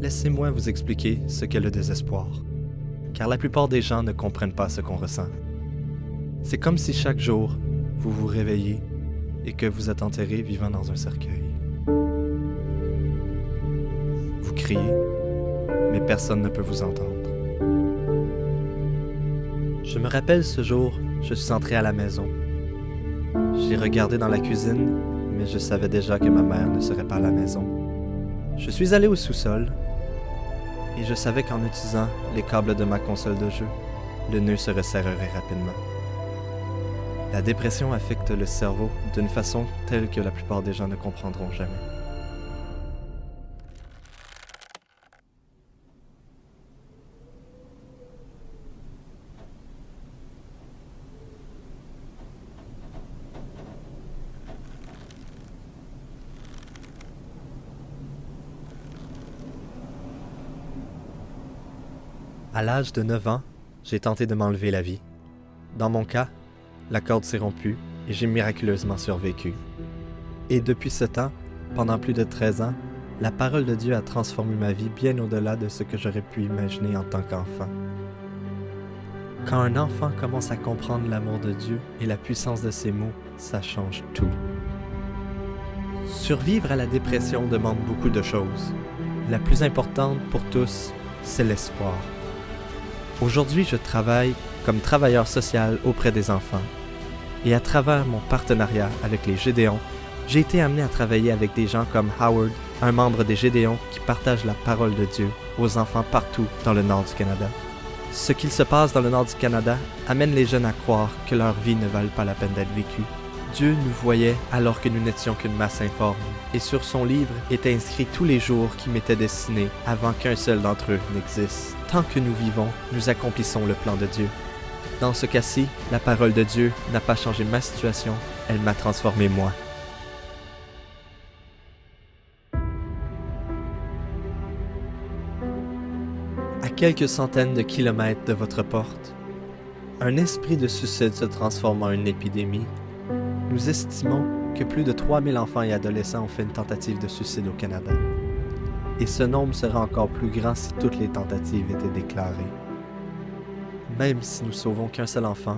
Laissez-moi vous expliquer ce qu'est le désespoir, car la plupart des gens ne comprennent pas ce qu'on ressent. C'est comme si chaque jour, vous vous réveillez et que vous êtes enterré vivant dans un cercueil. Vous criez, mais personne ne peut vous entendre. Je me rappelle ce jour, je suis entré à la maison. J'ai regardé dans la cuisine, mais je savais déjà que ma mère ne serait pas à la maison. Je suis allé au sous-sol, et je savais qu'en utilisant les câbles de ma console de jeu, le nœud se resserrerait rapidement. La dépression affecte le cerveau d'une façon telle que la plupart des gens ne comprendront jamais. À l'âge de 9 ans, j'ai tenté de m'enlever la vie. Dans mon cas, la corde s'est rompue et j'ai miraculeusement survécu. Et depuis ce temps, pendant plus de 13 ans, la parole de Dieu a transformé ma vie bien au-delà de ce que j'aurais pu imaginer en tant qu'enfant. Quand un enfant commence à comprendre l'amour de Dieu et la puissance de ses mots, ça change tout. Survivre à la dépression demande beaucoup de choses. La plus importante pour tous, c'est l'espoir. Aujourd'hui, je travaille comme travailleur social auprès des enfants. Et à travers mon partenariat avec les Gédéons, j'ai été amené à travailler avec des gens comme Howard, un membre des Gédéons qui partage la parole de Dieu aux enfants partout dans le nord du Canada. Ce qu'il se passe dans le nord du Canada amène les jeunes à croire que leur vie ne valent pas la peine d'être vécue. Dieu nous voyait alors que nous n'étions qu'une masse informe, et sur son livre étaient inscrits tous les jours qui m'étaient destinés avant qu'un seul d'entre eux n'existe. Tant que nous vivons, nous accomplissons le plan de Dieu. Dans ce cas-ci, la parole de Dieu n'a pas changé ma situation, elle m'a transformé moi. À quelques centaines de kilomètres de votre porte, un esprit de suicide se transforme en une épidémie. Nous estimons que plus de 3000 enfants et adolescents ont fait une tentative de suicide au Canada. Et ce nombre serait encore plus grand si toutes les tentatives étaient déclarées. Même si nous sauvons qu'un seul enfant,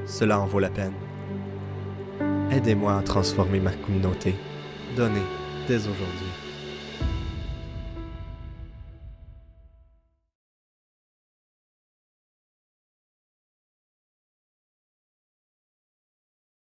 cela en vaut la peine. Aidez-moi à transformer ma communauté. Donnez dès aujourd'hui.